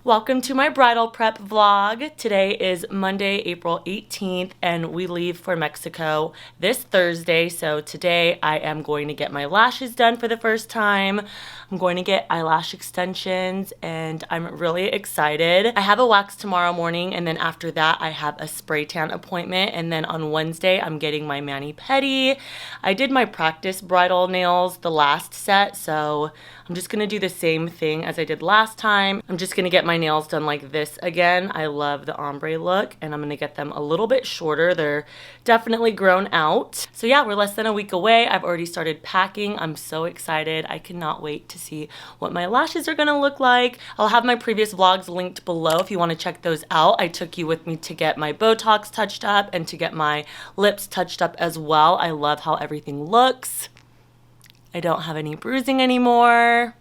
Welcome to my bridal prep vlog. Today is Monday, April 18th, and we leave for Mexico this Thursday. So today I am going to get my lashes done for the first time. I'm going to get eyelash extensions, and I'm really excited. I have a wax tomorrow morning, and then after that I have a spray tan appointment, and then on Wednesday I'm getting my mani-pedi. I did my practice bridal nails the last set, so I'm just gonna do the same thing as I did last time. I'm just gonna get my nails done like this again. I love the ombre look, and I'm gonna get them a little bit shorter. They're definitely grown out. So yeah, we're less than a week away. I've already started packing. I'm so excited. I cannot wait to see what my lashes are gonna look like. I'll have my previous vlogs linked below if you wanna check those out. I took you with me to get my BOTOX touched up and to get my lips touched up as well. I love how everything looks. I don't have any bruising anymore.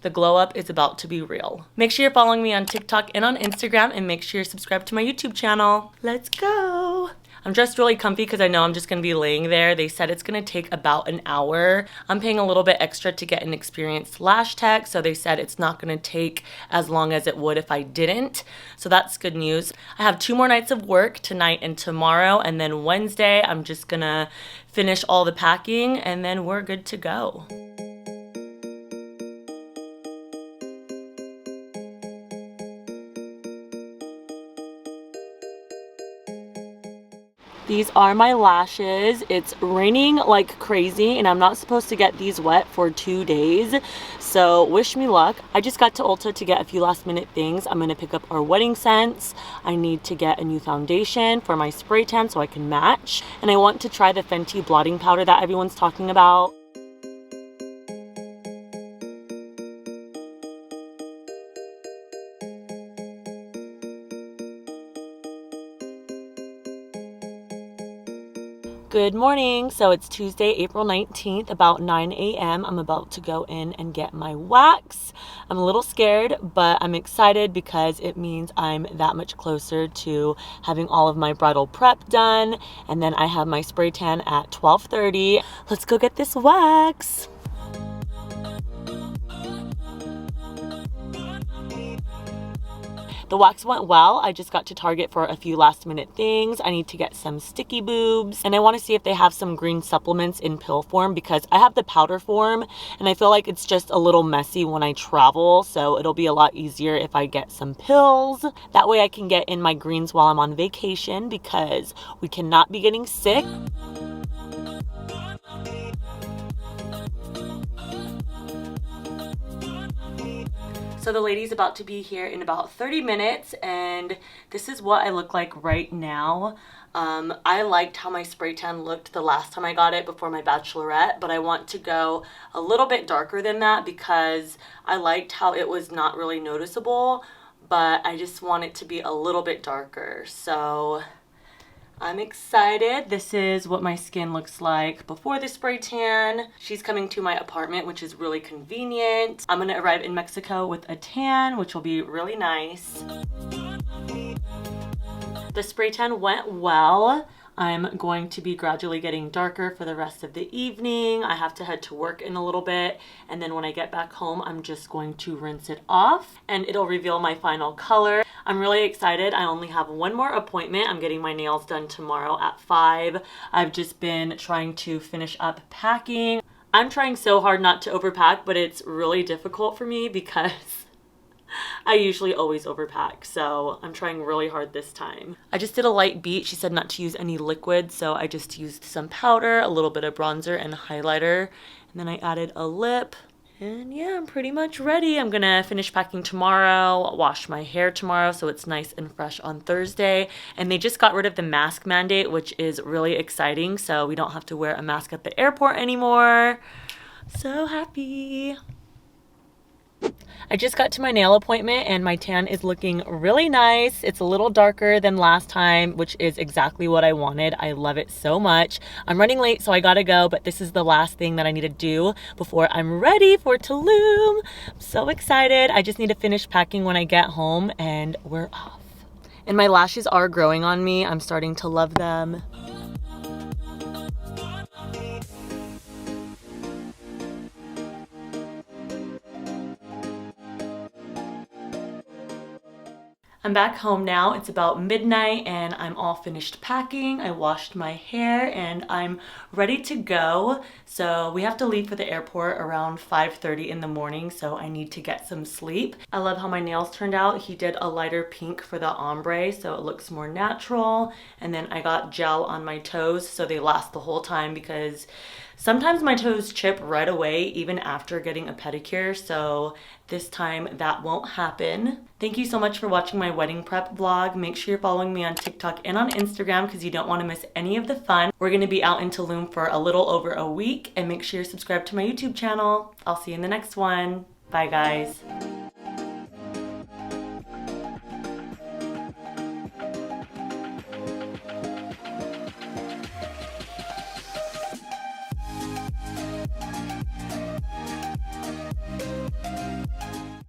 The glow up is about to be real. Make sure you're following me on TikTok and on Instagram, and make sure you're subscribed to my YouTube channel. Let's go. I'm dressed really comfy because I know I'm just gonna be laying there. They said it's gonna take about an hour. I'm paying a little bit extra to get an experienced lash tech, so they said it's not gonna take as long as it would if I didn't. So that's good news. I have 2 more nights of work, tonight and tomorrow, and then Wednesday I'm just gonna finish all the packing, and then we're good to go. These are my lashes. It's raining like crazy, and I'm not supposed to get these wet for 2 days, so wish me luck. I just got to Ulta to get a few last minute things. I'm gonna pick up our wedding scents. I need to get a new foundation for my spray tan so I can match, and I want to try the Fenty blotting powder that everyone's talking about. Good morning. So it's Tuesday, April 19th, about 9 a.m. I'm about to go in and get my wax. I'm a little scared, but I'm excited because it means I'm that much closer to having all of my bridal prep done. And then I have my spray tan at 12:30. Let's go get this wax. The wax went well. I just got to Target for a few last minute things. I need to get some sticky boobs, and I want to see if they have some green supplements in pill form because I have the powder form and I feel like it's just a little messy when I travel, so it'll be a lot easier if I get some pills. That way I can get in my greens while I'm on vacation because we cannot be getting sick. So the lady's about to be here in about 30 minutes, and this is what I look like right now. I liked how my spray tan looked the last time I got it before my bachelorette, but I want to go a little bit darker than that because I liked how it was not really noticeable, but I just want it to be a little bit darker. So I'm excited. This is what my skin looks like before the spray tan. She's coming to my apartment, which is really convenient. I'm gonna arrive in Mexico with a tan, which will be really nice. The spray tan went well. I'm going to be gradually getting darker for the rest of the evening. I have to head to work in a little bit, and then when I get back home, I'm just going to rinse it off, and it'll reveal my final color. I'm really excited. I only have 1 more appointment. I'm getting my nails done tomorrow at 5. I've just been trying to finish up packing. I'm trying so hard not to overpack, but it's really difficult for me because I usually always overpack, so I'm trying really hard this time. I just did a light beat. She said not to use any liquid, so I just used some powder, a little bit of bronzer and highlighter, and then I added a lip. And yeah, I'm pretty much ready. I'm gonna finish packing tomorrow, wash my hair tomorrow so it's nice and fresh on Thursday. And they just got rid of the mask mandate, which is really exciting, so we don't have to wear a mask at the airport anymore. So happy. I just got to my nail appointment and my tan is looking really nice. It's a little darker than last time, which is exactly what I wanted. I love it so much. I'm running late, so I gotta go, but this is the last thing that I need to do before I'm ready for Tulum. I'm so excited. I just need to finish packing when I get home and we're off. And my lashes are growing on me. I'm starting to love them. I'm back home now. It's about midnight and I'm all finished packing. I washed my hair and I'm ready to go. So we have to leave for the airport around 5:30 in the morning, so I need to get some sleep. I love how my nails turned out. He did a lighter pink for the ombre, so it looks more natural. And then I got gel on my toes so they last the whole time, because sometimes my toes chip right away even after getting a pedicure, so this time that won't happen. Thank you so much for watching my wedding prep vlog. Make sure you're following me on TikTok and on Instagram because you don't want to miss any of the fun. We're going to be out in Tulum for a little over a week, and make sure you're subscribed to my YouTube channel. I'll see you in the next one. Bye guys.